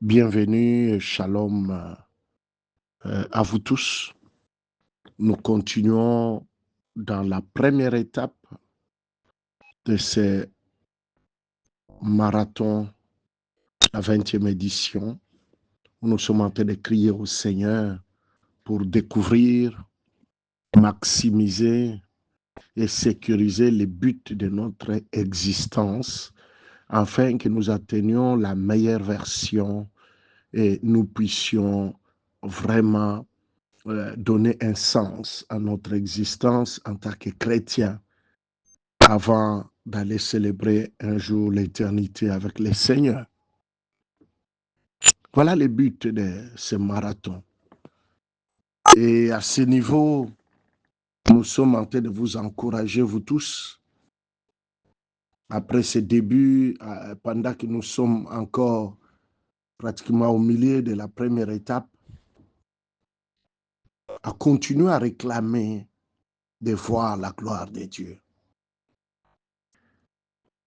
Bienvenue, shalom à vous tous. Nous continuons dans la première étape de ce marathon, la 20e édition, où nous sommes en train de crier au Seigneur pour découvrir, maximiser et sécuriser les buts de notre existence afin que nous atteignions la meilleure version et nous puissions vraiment donner un sens à notre existence en tant que chrétien avant d'aller célébrer un jour l'éternité avec le Seigneur. Voilà le but de ce marathon. Et à ce niveau, nous sommes en train de vous encourager, vous tous, après ce début, pendant que nous sommes encore pratiquement au milieu de la première étape, à continuer à réclamer de voir la gloire de Dieu.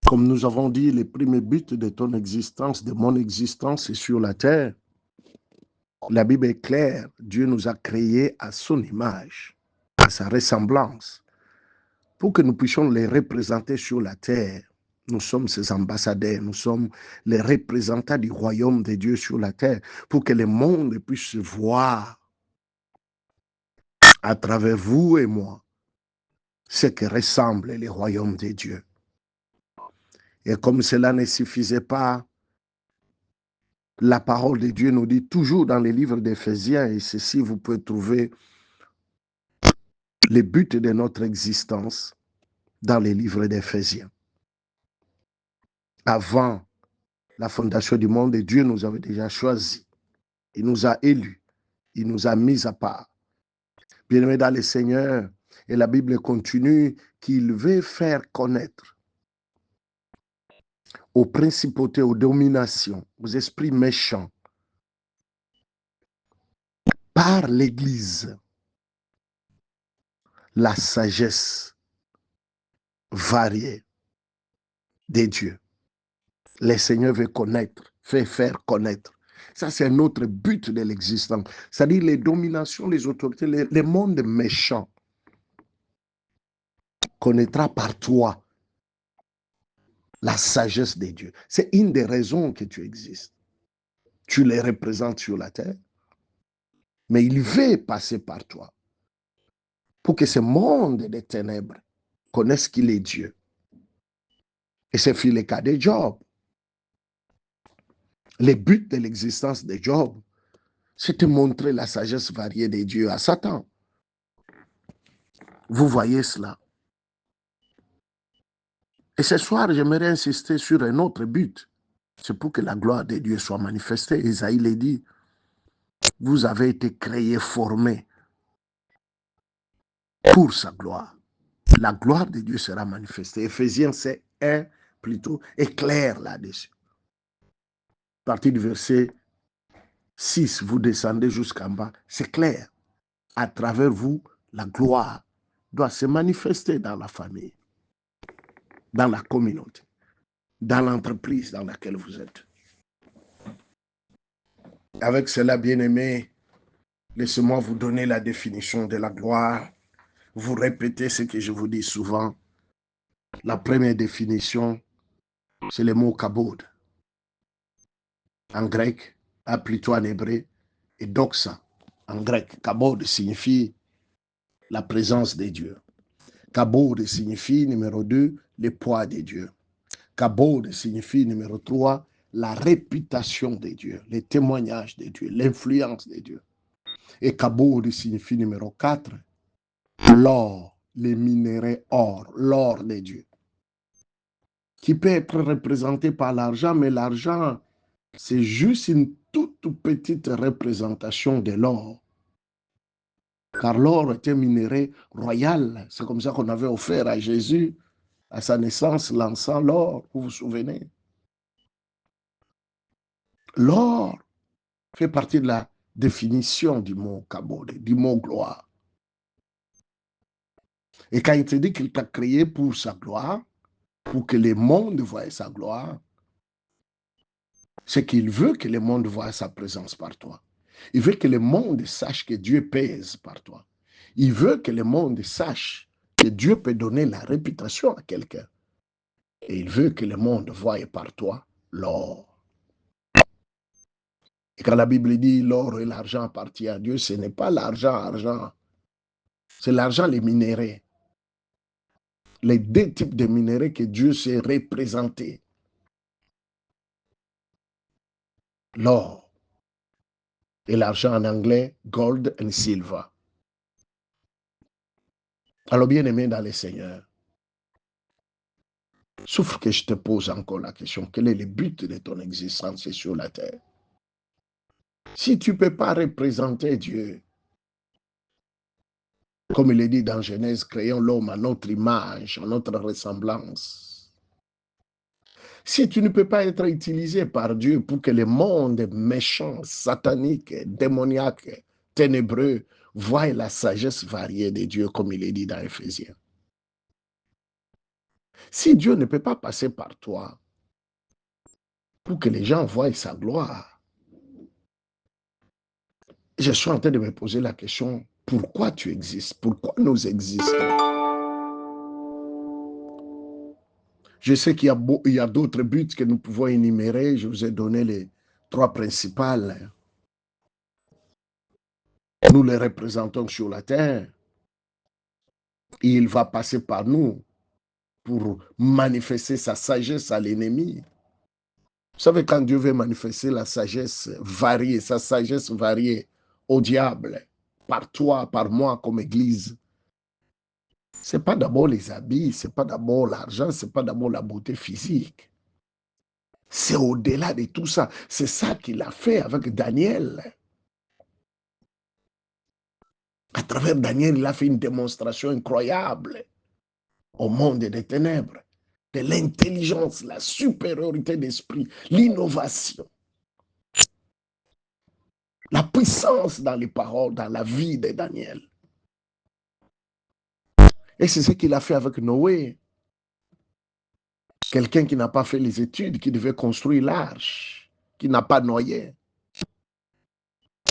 Comme nous avons dit, le premier but de ton existence, de mon existence, est sur la terre. La Bible est claire, Dieu nous a créés à son image, à sa ressemblance, pour que nous puissions les représenter sur la terre. Nous sommes ses ambassadeurs, nous sommes les représentants du royaume de Dieu sur la terre, pour que le monde puisse voir à travers vous et moi ce que ressemble le royaume de Dieu. Et comme cela ne suffisait pas, la parole de Dieu nous dit toujours dans les livres d'Éphésiens, et ceci vous pouvez trouver les buts de notre existence dans les livres d'Éphésiens. Avant la fondation du monde, Dieu nous avait déjà choisis. Il nous a élus. Il nous a mis à part. Bien-aimés dans le Seigneur, et la Bible continue qu'il veut faire connaître aux principautés, aux dominations, aux esprits méchants, par l'Église, la sagesse variée des dieux. Le Seigneur veut connaître, fait faire connaître. Ça, c'est un autre but de l'existence. C'est-à-dire les dominations, les autorités, les mondes méchants connaîtra par toi la sagesse des dieux. C'est une des raisons que tu existes. Tu les représentes sur la terre, mais il veut passer par toi pour que ce monde des ténèbres connaisse qu'il est Dieu. Et c'est le cas de Job. Le but de l'existence de Job, c'est de montrer la sagesse variée des dieux à Satan. Vous voyez cela. Et ce soir, j'aimerais insister sur un autre but. C'est pour que la gloire de Dieu soit manifestée. Isaïe l'a dit. Vous avez été créés, formés pour sa gloire. La gloire de Dieu sera manifestée. Éphésiens 1 plutôt est clair là-dessus. À partir du verset 6, vous descendez jusqu'en bas. C'est clair. À travers vous, la gloire doit se manifester dans la famille, dans la communauté, dans l'entreprise dans laquelle vous êtes. Avec cela, bien-aimés, laissez-moi vous donner la définition de la gloire. Vous répétez ce que je vous dis souvent. La première définition, c'est le mot kabod. En grec, plutôt en hébreu, et doxa. En grec, kabod signifie la présence de Dieu. Kabod signifie, numéro 2, le poids de Dieu. Kabod signifie, numéro 3, la réputation de Dieu, les témoignages de Dieu, l'influence de Dieu. Et kabod signifie, numéro 4, l'or, les minéraux or, l'or de Dieu, qui peut être représenté par l'argent, mais l'argent, c'est juste une toute petite représentation de l'or. Car l'or était un minerai royal. C'est comme ça qu'on avait offert à Jésus, à sa naissance, l'encens, l'or, vous vous souvenez. L'or fait partie de la définition du mot kabod, du mot gloire. Et quand il te dit qu'il t'a créé pour sa gloire, pour que le monde voie sa gloire, C'est qu'il veut que le monde voie sa présence par toi. Il veut que le monde sache que Dieu pèse par toi. Il veut que le monde sache que Dieu peut donner la réputation à quelqu'un. Et il veut que le monde voie par toi l'or. Et quand la Bible dit l'or et l'argent appartiennent à Dieu, ce n'est pas l'argent, c'est l'argent, les minéraux. Les deux types de minéraux que Dieu s'est représenté. L'or et l'argent en anglais, gold and silver. Alors bien aimé dans les Seigneurs, souffre que je te pose encore la question, quel est le but de ton existence sur la terre? Si tu ne peux pas représenter Dieu, comme il est dit dans Genèse, créons l'homme à notre image, à notre ressemblance. Si tu ne peux pas être utilisé par Dieu pour que le monde méchant, satanique, démoniaque, ténébreux voie la sagesse variée de Dieu, comme il est dit dans Éphésiens. Si Dieu ne peut pas passer par toi pour que les gens voient sa gloire, je suis en train de me poser la question, pourquoi tu existes? Pourquoi nous existons? Je sais qu'il y a d'autres buts que nous pouvons énumérer. Je vous ai donné les 3 principales. Nous les représentons sur la terre. Et il va passer par nous pour manifester sa sagesse à l'ennemi. Vous savez, quand Dieu veut manifester la sagesse variée, sa sagesse variée au diable, par toi, par moi comme Église, ce n'est pas d'abord les habits, ce n'est pas d'abord l'argent, ce n'est pas d'abord la beauté physique. C'est au-delà de tout ça. C'est ça qu'il a fait avec Daniel. À travers Daniel, il a fait une démonstration incroyable au monde des ténèbres, de l'intelligence, la supériorité d'esprit, l'innovation, la puissance dans les paroles, dans la vie de Daniel. Et c'est ce qu'il a fait avec Noé. Quelqu'un qui n'a pas fait les études, qui devait construire l'arche, qui n'a pas noyé.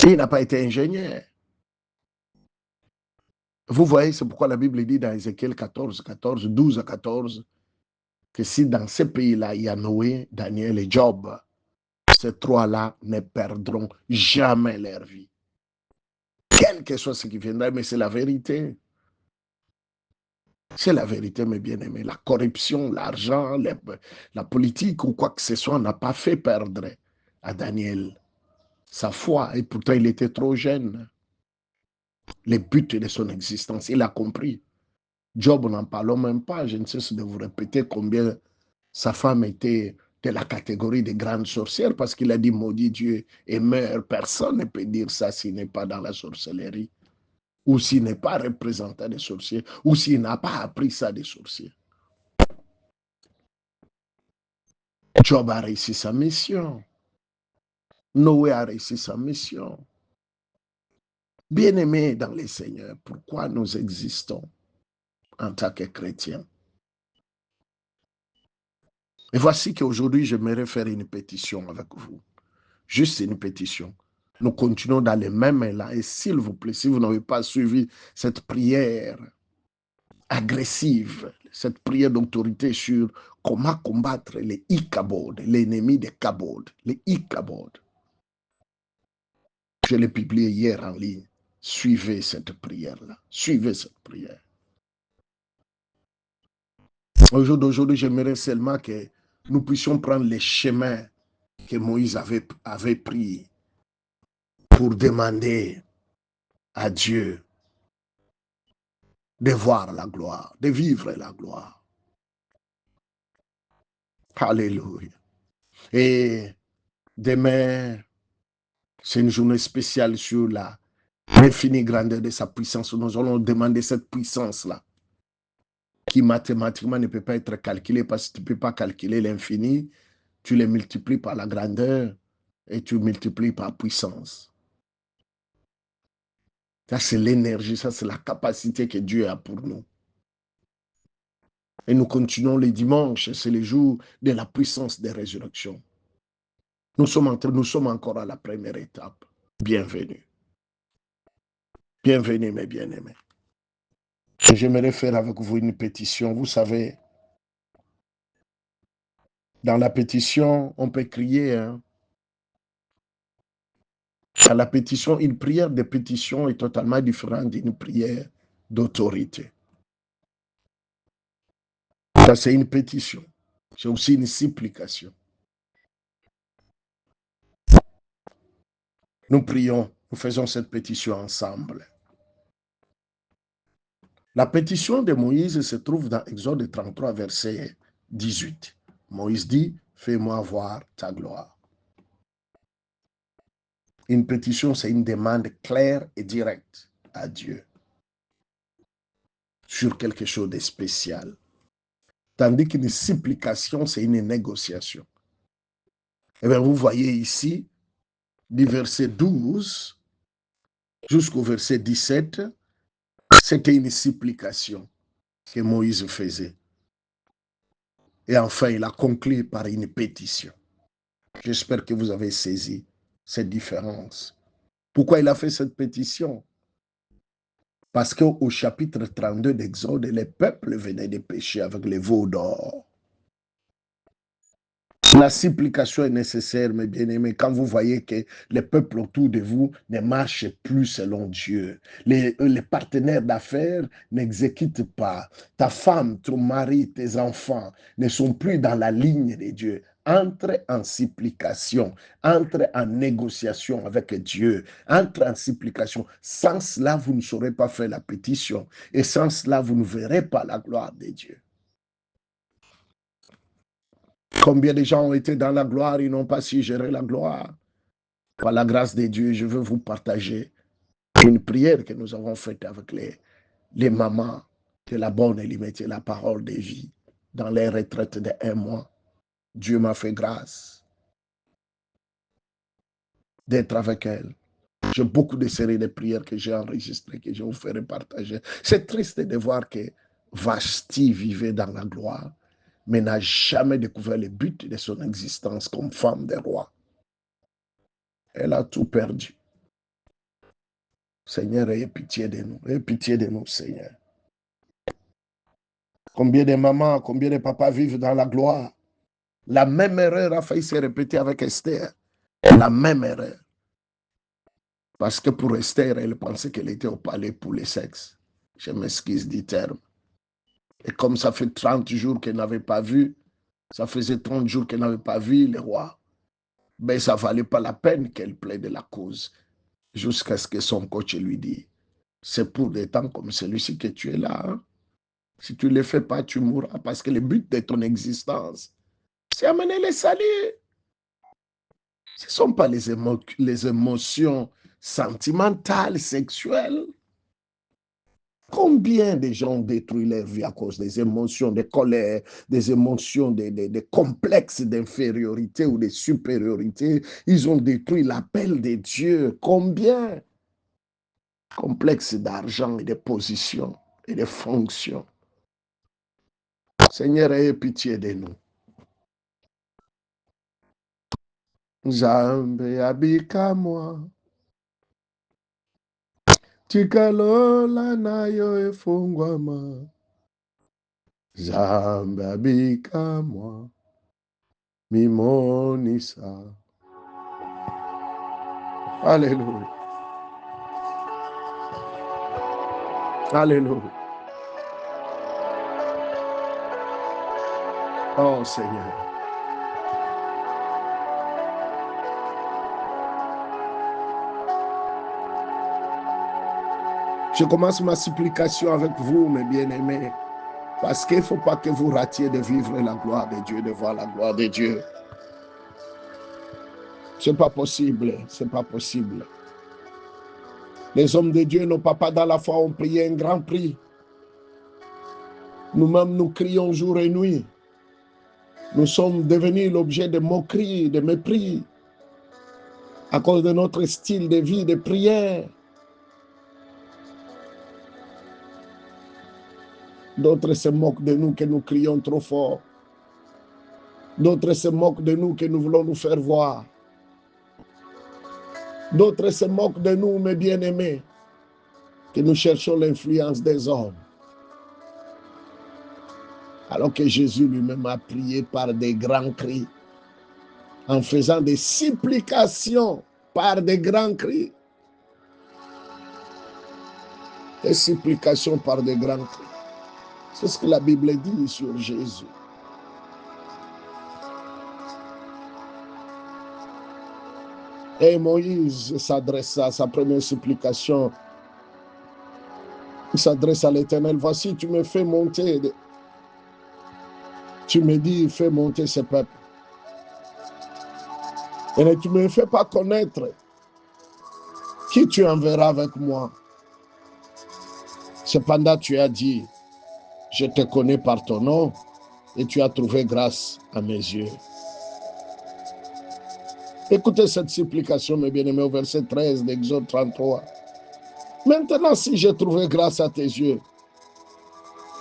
Il n'a pas été ingénieur. Vous voyez, c'est pourquoi la Bible dit dans Ézéchiel 14, 12 à 14, que si dans ces pays-là, il y a Noé, Daniel et Job, ces 3-là ne perdront jamais leur vie. Quel que soit ce qui viendra, mais c'est la vérité. C'est la vérité, mes bien-aimés. La corruption, l'argent, la politique ou quoi que ce soit n'a pas fait perdre à Daniel sa foi. Et pourtant, il était trop jeune. Les buts de son existence, il a compris. Job, n'en parlons même pas. Je ne cesse de vous répéter combien sa femme était de la catégorie des grandes sorcières parce qu'il a dit maudit Dieu et meurt. Personne ne peut dire ça s'il n'est pas dans la sorcellerie ou s'il n'est pas représentant des sorciers ou s'il n'a pas appris ça des sorciers. Job a réussi sa mission. Noé a réussi sa mission. Bien-aimés dans les Seigneurs, pourquoi nous existons en tant que chrétiens? Et voici qu'aujourd'hui, j'aimerais faire une pétition avec vous. Juste une pétition. Nous continuons dans les mêmes élan. Et s'il vous plaît, si vous n'avez pas suivi cette prière agressive, cette prière d'autorité sur comment combattre les Ichabod, l'ennemi des Kabod, les Ichabod. Je l'ai publié hier en ligne. Suivez cette prière-là. Suivez cette prière. Aujourd'hui, j'aimerais seulement que nous puissions prendre les chemins que Moïse avait pris pour demander à Dieu de voir la gloire, de vivre la gloire. Alléluia. Et demain, c'est une journée spéciale sur l'infinie grandeur de sa puissance. Nous allons demander cette puissance-là, qui mathématiquement ne peut pas être calculée parce que tu ne peux pas calculer l'infini. Tu les multiplies par la grandeur et tu multiplies par puissance. Ça, c'est l'énergie, ça, c'est la capacité que Dieu a pour nous. Et nous continuons les dimanches, c'est les jours de la puissance des résurrections. Nous sommes encore à la première étape. Bienvenue. Bienvenue, mes bien-aimés. J'aimerais faire avec vous une pétition. Vous savez, dans la pétition, on peut crier. Hein. Dans la pétition, une prière de pétition est totalement différente d'une prière d'autorité. Ça, c'est une pétition. C'est aussi une supplication. Nous prions, nous faisons cette pétition ensemble. La pétition de Moïse se trouve dans Exode 33, verset 18. Moïse dit, fais-moi voir ta gloire. Une pétition, c'est une demande claire et directe à Dieu sur quelque chose de spécial. Tandis qu'une supplication, c'est une négociation. Eh bien, vous voyez ici, du verset 12 jusqu'au verset 17, c'était une supplication que Moïse faisait. Et enfin, il a conclu par une pétition. J'espère que vous avez saisi cette différence. Pourquoi il a fait cette pétition? Parce qu'au chapitre 32 d'Exode, les peuples venaient de pécher avec les veaux d'or. La supplication est nécessaire, mes bien-aimés, quand vous voyez que les peuples autour de vous ne marchent plus selon Dieu. Les partenaires d'affaires n'exécutent pas. Ta femme, ton mari, tes enfants ne sont plus dans la ligne de Dieu. Entre en supplication, entre en négociation avec Dieu, entre en supplication. Sans cela, vous ne saurez pas faire la pétition. Et sans cela, vous ne verrez pas la gloire de Dieu. Combien de gens ont été dans la gloire, ils n'ont pas su gérer la gloire. Par la grâce de Dieu, je veux vous partager une prière que nous avons faite avec les mamans de la bonne et la parole de vie dans les retraites de 1 mois. Dieu m'a fait grâce d'être avec elles. J'ai beaucoup de séries de prières que j'ai enregistrées, que je vous ferai partager. C'est triste de voir que Vashti vivait dans la gloire, mais n'a jamais découvert le but de son existence comme femme de roi. Elle a tout perdu. Seigneur, aie pitié de nous. Aie pitié de nous, Seigneur. Combien de mamans, combien de papas vivent dans la gloire? La même erreur a failli se répéter avec Esther. La même erreur. Parce que pour Esther, elle pensait qu'elle était au palais pour le sexe. Je m'excuse du terme. Et comme ça fait 30 jours qu'elle n'avait pas vu, ça faisait 30 jours qu'elle n'avait pas vu le roi, mais ça ne valait pas la peine qu'elle plaide la cause. Jusqu'à ce que son coach lui dise, c'est pour des temps comme celui-ci que tu es là. Hein? Si tu ne le fais pas, tu mourras. Parce que le but de ton existence, c'est amener les saluts. Ce ne sont pas les émotions sentimentales, sexuelles. Combien de gens ont détruit leur vie à cause des émotions de colère, des émotions de complexes d'infériorité ou de supériorité? Ils ont détruit l'appel de Dieu. Combien? Complexes d'argent et de position et de fonction. Seigneur, aie pitié de nous. Nzambe abika moi, tikalola nayo efungwama. Nzambe abika moi, mimonisa. Alléluia. Alléluia. Oh Seigneur. Je commence ma supplication avec vous, mes bien-aimés, parce qu'il ne faut pas que vous ratiez de vivre la gloire de Dieu, de voir la gloire de Dieu. Ce n'est pas possible, ce n'est pas possible. Les hommes de Dieu, nos papas dans la foi ont payé un grand prix. Nous-mêmes, nous crions jour et nuit. Nous sommes devenus l'objet de moqueries, de mépris, à cause de notre style de vie, de prière. D'autres se moquent de nous que nous crions trop fort. D'autres se moquent de nous que nous voulons nous faire voir. D'autres se moquent de nous, mes bien-aimés, que nous cherchons l'influence des hommes. Alors que Jésus lui-même a prié par des grands cris, en faisant des supplications par des grands cris. Des supplications par des grands cris. C'est ce que la Bible dit sur Jésus. Et Moïse s'adresse à sa première supplication. Il s'adresse à l'Éternel. Voici, tu me fais monter. Tu me dis, fais monter ce peuple. Et tu ne me fais pas connaître qui tu enverras avec moi. Cependant, tu as dit, je te connais par ton nom et tu as trouvé grâce à mes yeux. Écoutez cette supplication, mes bien-aimés, au verset 13 d'Exode 33. Maintenant, si j'ai trouvé grâce à tes yeux,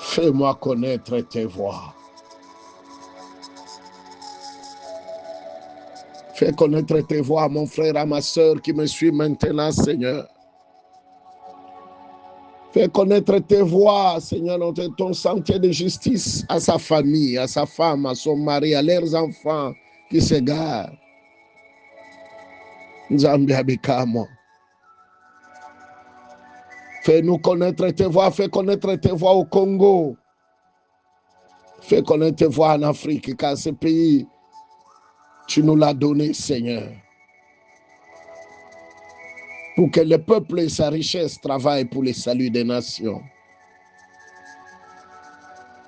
fais-moi connaître tes voies. Fais connaître tes voies, mon frère, à ma soeur qui me suit maintenant, Seigneur. Fais connaître tes voies, Seigneur, dans ton sentier de justice à sa famille, à sa femme, à son mari, à leurs enfants qui s'égarent. Nzambi abikamo. Fais-nous connaître tes voies, fais connaître tes voies au Congo. Fais connaître tes voies en Afrique, car ce pays, tu nous l'as donné, Seigneur. Pour que le peuple et sa richesse travaillent pour le salut des nations.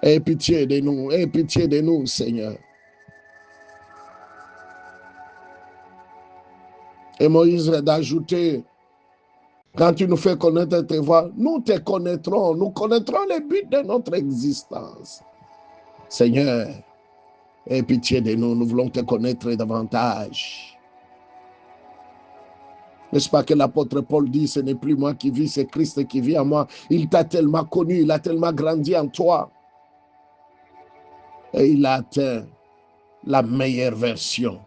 Aie pitié de nous, Seigneur. Et Moïse d'ajouter, quand tu nous fais connaître tes voies, nous te connaîtrons, nous connaîtrons le but de notre existence. Seigneur, aie pitié de nous, nous voulons te connaître davantage. N'est-ce pas que l'apôtre Paul dit, ce n'est plus moi qui vis, c'est Christ qui vit en moi. Il t'a tellement connu, il a tellement grandi en toi. Et il a atteint la meilleure version.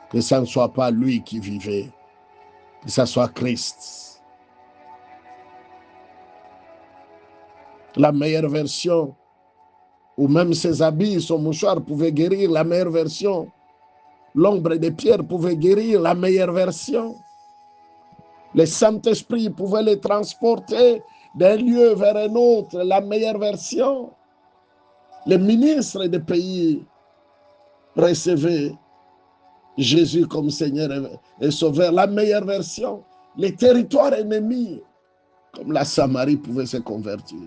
Que ça ne soit pas lui qui vivait, que ça soit Christ. La meilleure version, ou même ses habits, son mouchoir pouvait guérir, la meilleure version. L'ombre des pierres pouvait guérir, la meilleure version. Le Saint-Esprit pouvait les transporter d'un lieu vers un autre, la meilleure version. Les ministres des pays recevaient Jésus comme Seigneur et Sauveur, la meilleure version. Les territoires ennemis, comme la Samarie, pouvaient se convertir.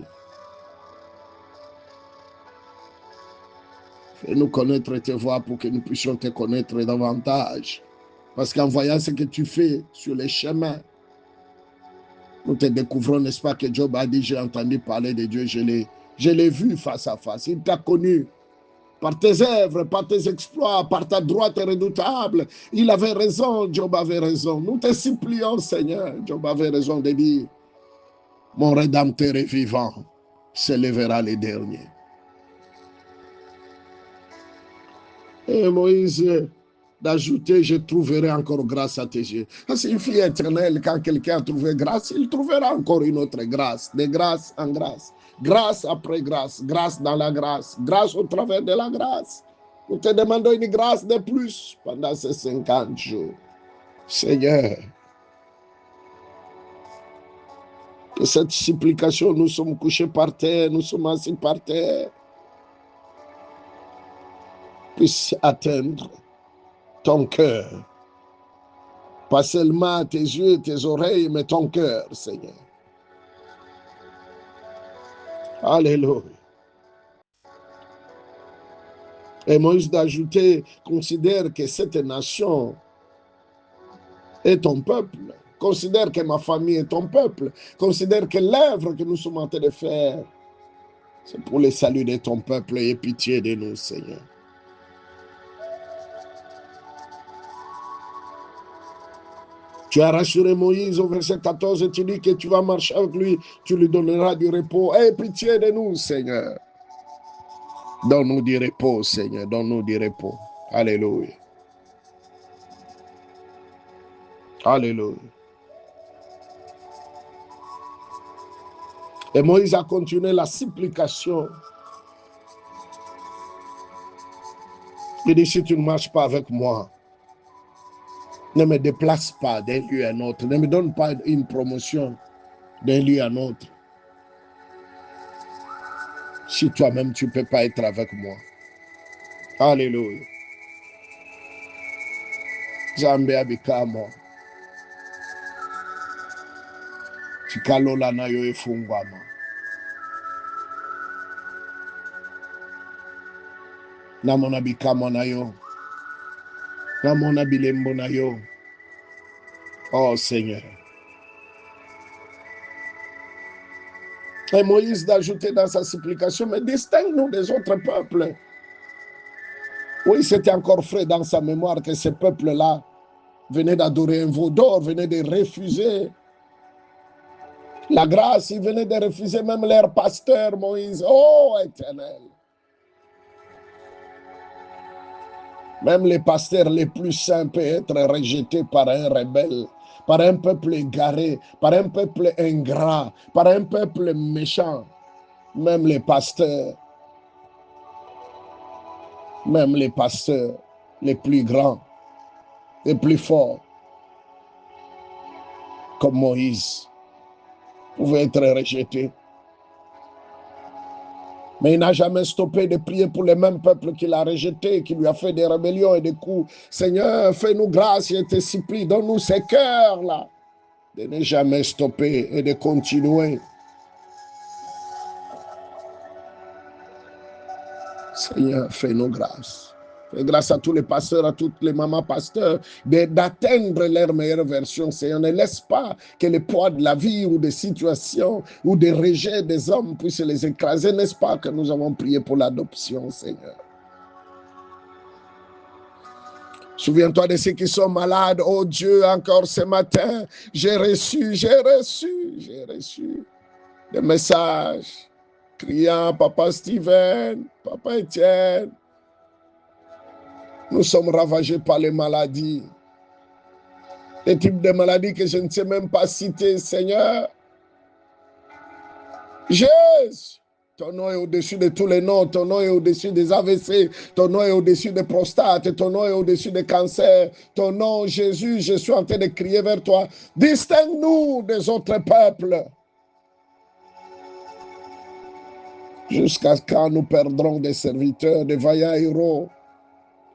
Fais-nous connaître tes voies pour que nous puissions te connaître davantage. Parce qu'en voyant ce que tu fais sur les chemins, nous te découvrons, n'est-ce pas, que Job a dit, j'ai entendu parler de Dieu, je l'ai vu face à face. Il t'a connu par tes œuvres, par tes exploits, par ta droite redoutable. Il avait raison, Job avait raison. Nous te supplions, Seigneur. Job avait raison de dire, mon Rédempteur est vivant, s'élèvera les derniers. Et Moïse d'ajouter, je trouverai encore grâce à tes yeux. Ça signifie éternel, quand quelqu'un a trouvé grâce, il trouvera encore une autre grâce, de grâce en grâce. Grâce après grâce, grâce dans la grâce, grâce au travers de la grâce. Nous te demandons une grâce de plus pendant ces 50 jours. Seigneur, que cette supplication, nous sommes couchés par terre, nous sommes assis par terre, puisse atteindre ton cœur. Pas seulement tes yeux, tes oreilles, mais ton cœur, Seigneur. Alléluia. Et Moïse d'ajouter, considère que cette nation est ton peuple. Considère que ma famille est ton peuple. Considère que l'œuvre que nous sommes en train de faire, c'est pour le salut de ton peuple. Et pitié de nous, Seigneur. Tu as rassuré Moïse au verset 14 et tu dis que tu vas marcher avec lui, tu lui donneras du repos. Aie pitié de nous, Seigneur. Donne-nous du repos, Seigneur. Donne-nous du repos. Alléluia. Alléluia. Et Moïse a continué la supplication. Il dit, si tu ne marches pas avec moi, ne me déplace pas d'un lieu à un autre. Ne me donne pas une promotion d'un lieu à un autre. Si toi-même, tu ne peux pas être avec moi. Alléluia. Jambe abikamo. Chikalola na yo efungwama. Namona bikamo na yo. Namona bilembo na yo. Oh Seigneur. Et Moïse d'ajouter dans sa supplication, mais distingue-nous des autres peuples. Oui, c'était encore frais dans sa mémoire que ces peuples-là venaient d'adorer un veau d'or, venaient de refuser la grâce, ils venaient de refuser même leur pasteur Moïse. Oh Éternel. Même les pasteurs les plus saints peuvent être rejetés par un rebelle, par un peuple égaré, par un peuple ingrat, par un peuple méchant. Même les pasteurs les plus grands, les plus forts, comme Moïse, pouvaient être rejetés. Mais il n'a jamais stoppé de prier pour le même peuple qu'il a rejeté, qui lui a fait des rébellions et des coups. Seigneur, fais-nous grâce, je te supplie, donne-nous ces cœurs-là, de ne jamais stopper et de continuer. Seigneur, fais-nous grâce. Fais grâce à tous les pasteurs, à toutes les mamans pasteurs, d'atteindre leur meilleure version. Seigneur, ne laisse pas que le poids de la vie ou des situations ou des rejets des hommes puissent les écraser. N'est-ce pas que nous avons prié pour l'adoption, Seigneur? Souviens-toi de ceux qui sont malades. Oh Dieu, encore ce matin, j'ai reçu des messages criant, Papa Steven, Papa Étienne. Nous sommes ravagés par les maladies. Des types de maladies que je ne sais même pas citer, Seigneur. Jésus, ton nom est au-dessus de tous les noms, ton nom est au-dessus des AVC, ton nom est au-dessus des prostates, ton nom est au-dessus des cancers, ton nom, Jésus, je suis en train de crier vers toi. Distingue-nous des autres peuples. Jusqu'à quand nous perdrons des serviteurs, des vaillants héros.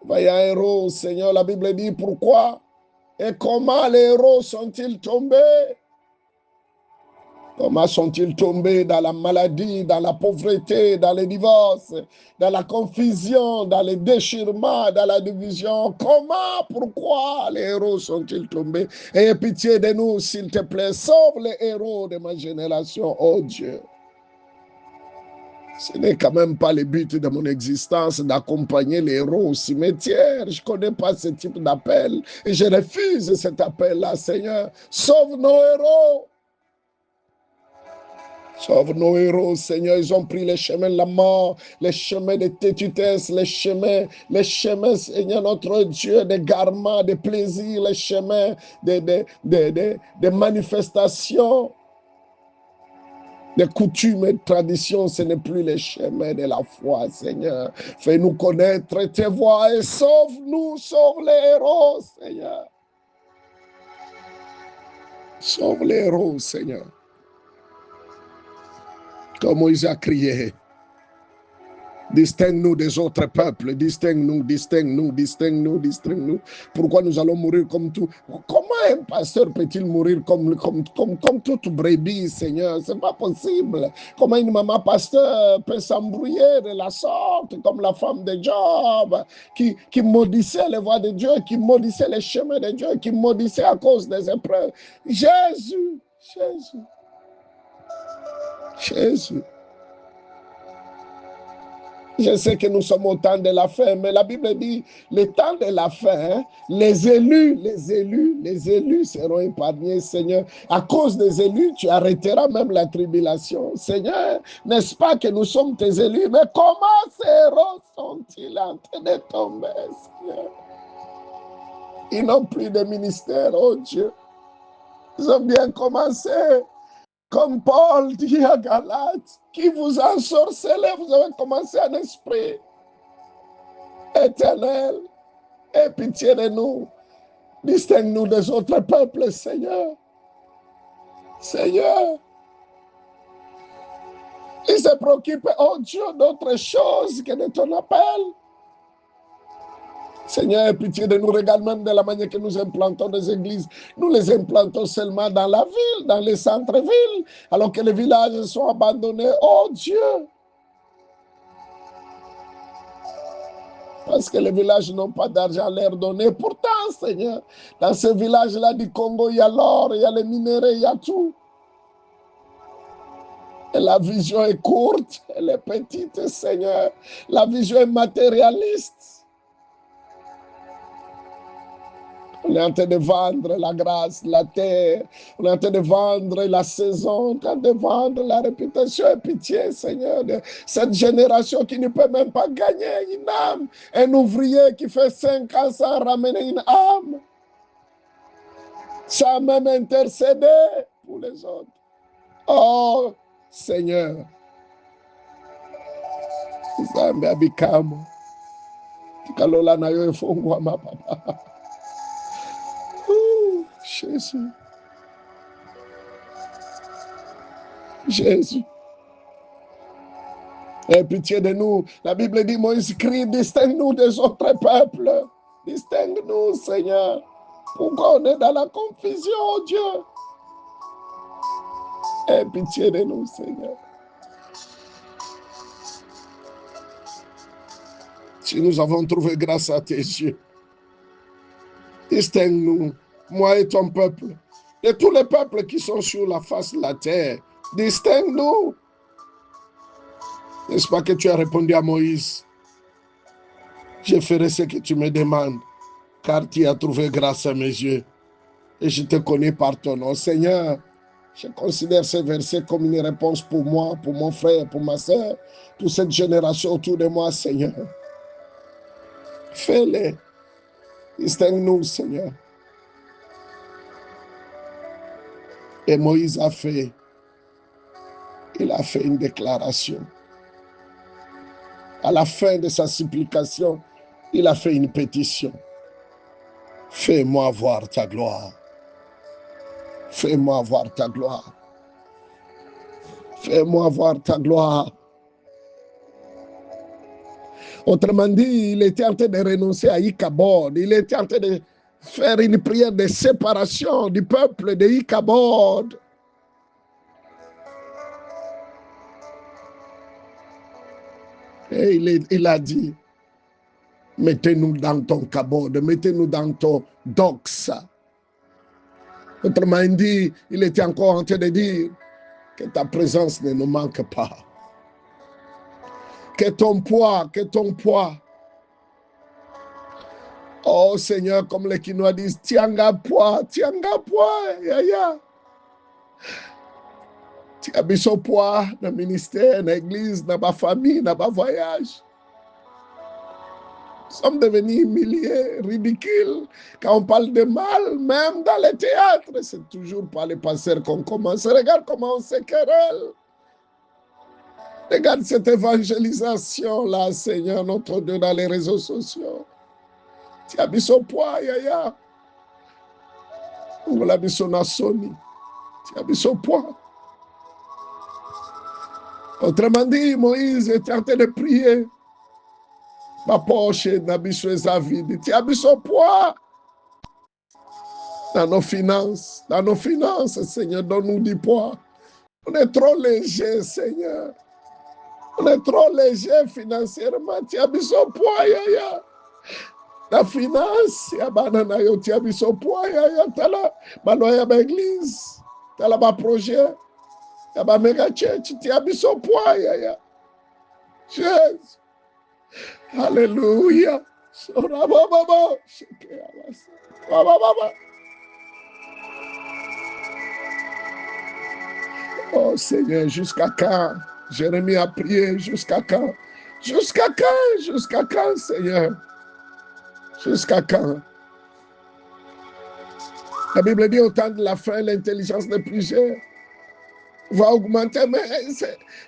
Vaillants héros, Seigneur, la Bible dit pourquoi et comment les héros sont-ils tombés? Comment sont-ils tombés dans la maladie, dans la pauvreté, dans les divorces, dans la confusion, dans les déchirements, dans la division? Comment, pourquoi les héros sont-ils tombés? Aie pitié de nous, s'il te plaît. Sauve les héros de ma génération, oh Dieu. Ce n'est quand même pas le but de mon existence d'accompagner les héros au cimetière. Je ne connais pas ce type d'appel et je refuse cet appel-là, Seigneur. Sauve nos héros. Sauve nos héros, Seigneur. Ils ont pris les chemins de la mort, les chemins de tétutesse, les chemins, Seigneur, notre Dieu, des garments, des plaisirs, les chemins des manifestations, des coutumes et de traditions. Ce n'est plus les chemins de la foi, Seigneur. Fais-nous connaître tes voies et sauve-nous, sauve les héros, Seigneur. Sauve les héros, Seigneur. Comme Moïse a crié, distingue-nous des autres peuples, distingue-nous. Pourquoi nous allons mourir comme tout? Comment un pasteur peut-il mourir comme toute brebis, Seigneur? Ce n'est pas possible. Comment une maman pasteur peut s'embrouiller de la sorte, comme la femme de Job, qui maudissait les voies de Dieu, qui maudissait les chemins de Dieu, qui maudissait à cause des épreuves? Jésus. Je sais que nous sommes au temps de la fin, mais la Bible dit, le temps de la fin, les élus seront épargnés, Seigneur. À cause des élus, tu arrêteras même la tribulation. Seigneur, n'est-ce pas que nous sommes tes élus? Mais comment ces héros sont-ils en train de tomber, Seigneur? Ils n'ont plus de ministère, oh Dieu. Ils ont bien commencé. Comme Paul dit à Galates, qui vous a ensorcelé, vous avez commencé un esprit. Éternel, aie pitié de nous. Distingue-nous des autres peuples, Seigneur. Seigneur, ils se préoccupent, oh Dieu, d'autre chose que de ton appel. Seigneur, aie pitié de nous. Regarde même de la manière que nous implantons des églises. Nous les implantons seulement dans la ville, dans les centres-villes, alors que les villages sont abandonnés. Oh Dieu! Parce que les villages n'ont pas d'argent à leur donner. Pourtant, Seigneur, dans ce village-là du Congo, il y a l'or, il y a les minéraux, il y a tout. Et la vision est courte, elle est petite, Seigneur. La vision est matérialiste. On est en train de vendre la grâce, la terre. On est en train de vendre la saison. On est en train de vendre la réputation et pitié, Seigneur, de cette génération qui ne peut même pas gagner une âme. Un ouvrier qui fait 5 ans sans ramener une âme. Sans même intercéder pour les autres. Oh, Seigneur. Zambi abikamo. Tikalola na yo efongwa ma papa. Jésus. Jésus. Aie pitié de nous. La Bible dit, Moïse crie, distingue-nous des autres peuples. Distingue-nous, Seigneur. Pourquoi on est dans la confusion, oh Dieu? Aie pitié de nous, Seigneur. Si nous avons trouvé grâce à tes yeux, distingue-nous, moi et ton peuple, de tous les peuples qui sont sur la face de la terre. Distingue-nous. N'est-ce pas que tu as répondu à Moïse? Je ferai ce que tu me demandes, car tu as trouvé grâce à mes yeux. Et je te connais par ton nom. Seigneur, je considère ce verset comme une réponse pour moi, pour mon frère, pour ma soeur, pour cette génération autour de moi, Seigneur. Fais-le. Distingue-nous, Seigneur. Et Moïse a fait une déclaration. À la fin de sa supplication, il a fait une pétition. Fais-moi voir ta gloire. Fais-moi voir ta gloire. Fais-moi voir ta gloire. Autrement dit, il était en train de renoncer à Ichabod. Il était en train de faire une prière de séparation du peuple de Ichabod. Et il a dit, mettez-nous dans ton kabod, mettez-nous dans ton doxa. Autrement dit, il était encore en train de dire que ta présence ne nous manque pas. Que ton poids. Oh Seigneur, comme les Quinois disent, tianga poids, yaya. Tu as besoin poids dans le ministère, dans l'église, dans ma famille, dans ma voyage. Nous sommes devenus humiliés, ridicules. Quand on parle de mal, même dans les théâtres, c'est toujours par les pasteurs qu'on commence. Regarde comment on se querelle. Regarde cette évangélisation-là, Seigneur, notre Dieu, dans les réseaux sociaux. Tu as besoin poids, yaya. On a besoin de Sony. Tu as besoin poids. Autrement dit, Moïse était en train de prier. Ma poche n'a besoin vide. Tu as besoin poids. Dans nos finances, Seigneur, donne-nous du poids. On est trop léger, Seigneur. On est trop léger financièrement. Tu as besoin poids, yaya. La finance, tu as besoin poids, yaya. Tu as la église. Tu as la projet. Tu as la méga church. Tu as besoin poids, yaya. Jésus. Alléluia. Oh Seigneur, jusqu'à quand? Jérémie a prié, jusqu'à quand? Jusqu'à quand, Seigneur? Jusqu'à quand? La Bible dit au temps de la fin, l'intelligence des plusieurs va augmenter, mais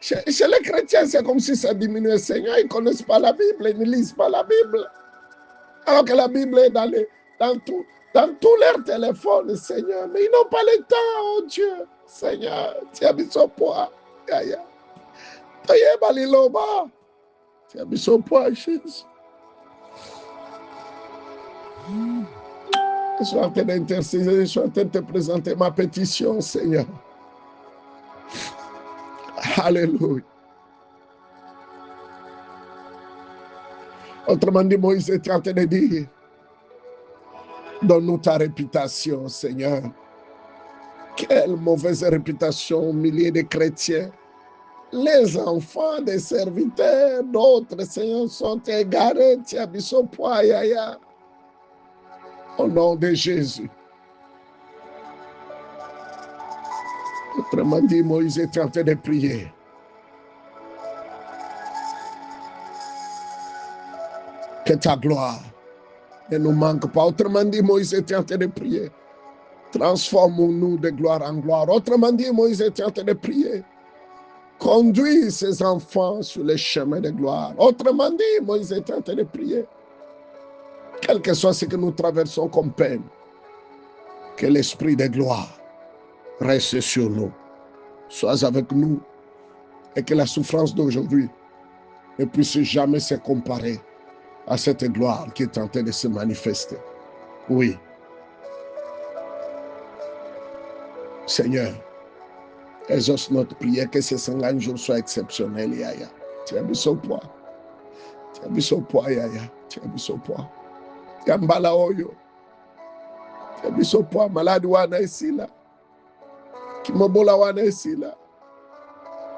chez les chrétiens, c'est comme si ça diminuait. Seigneur, ils ne connaissent pas la Bible, ils ne lisent pas la Bible. Alors que la Bible est dans tous leurs téléphones, Seigneur. Mais ils n'ont pas le temps, oh Dieu. Seigneur, tu as mis son poids. Tu as mis son poids, Jésus. Je suis en train d'intercéder, je suis en train de te présenter ma pétition, Seigneur. Alléluia. Autrement dit, Moïse était en train de dire, donne-nous ta réputation, Seigneur. Quelle mauvaise réputation, milliers de chrétiens. Les enfants des serviteurs, d'autres, Seigneur, sont égarés. Au nom de Jésus. Autrement dit, Moïse était en train de prier. Que ta gloire ne nous manque pas. Autrement dit, Moïse était en train de prier. Transformons-nous de gloire en gloire. Autrement dit, Moïse était en train de prier. Conduis ses enfants sur le chemin de gloire. Autrement dit, Moïse était en train de prier. Quel que soit ce que nous traversons comme peine, que l'esprit de gloire reste sur nous. Sois avec nous et que la souffrance d'aujourd'hui ne puisse jamais se comparer à cette gloire qui est en train de se manifester. Oui. Seigneur, exauce notre prière, que ces 50 jours soient exceptionnels, Yaya. Tu as mis son poids. Tu as mis son poids, Yaya. Tu as mis son poids. Yambala Oyo. Tu as mis son poids. Malade wana ici là. Kimobola wana ici là.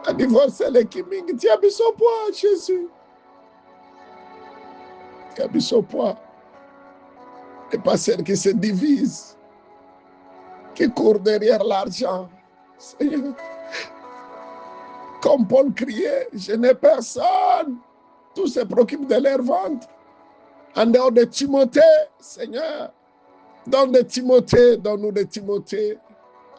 A divorcé les Kiming. Tu as mis son poids, Jésus. Tu as mis son poids. Les pasteurs qui se divisent, qui courent derrière l'argent. Seigneur, comme Paul criait, je n'ai personne. Tous se préoccupent de leur ventre. En dehors de Timothée, Seigneur, donne de Timothée, donne-nous de Timothée.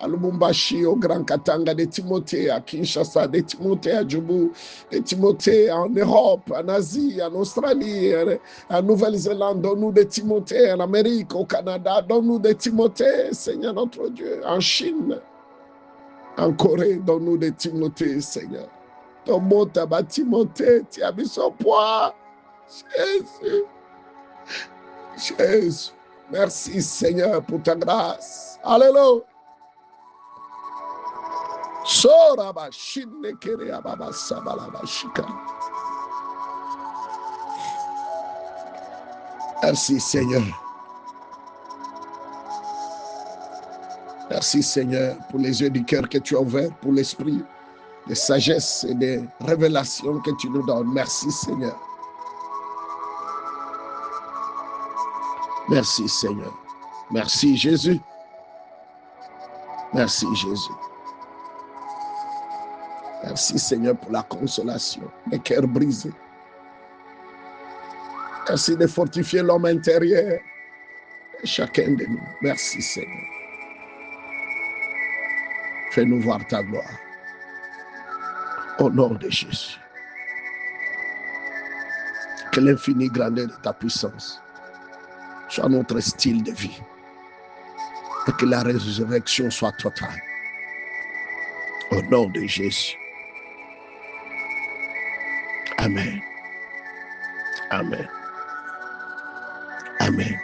À Lubumbashi, au Grand Katanga, de Timothée, à Kinshasa, de Timothée à Djoubou, de Timothée en Europe, en Asie, en Australie, en Nouvelle-Zélande, donne-nous de Timothée, en Amérique, au Canada, donne-nous de Timothée, Seigneur notre Dieu, en Chine, en Corée, donne-nous de Timothée, Seigneur. Ton mot tabac Timothée, tu as mis son poids. Jésus. Jésus. Merci, Seigneur, pour ta grâce. Alléluia. Merci, Seigneur. Merci, Seigneur, pour les yeux du cœur que tu as ouverts, pour l'esprit de sagesse et de révélation que tu nous donnes. Merci, Seigneur. Merci, Seigneur. Merci, Jésus. Merci, Jésus. Merci, Seigneur, pour la consolation, les cœurs brisés. Merci de fortifier l'homme intérieur, chacun de nous. Merci, Seigneur. Fais-nous voir ta gloire. Au nom de Jésus. Que l'infinie grandeur de ta puissance soit notre style de vie. Et que la résurrection soit totale. Au nom de Jésus. Amen. Amen. Amen.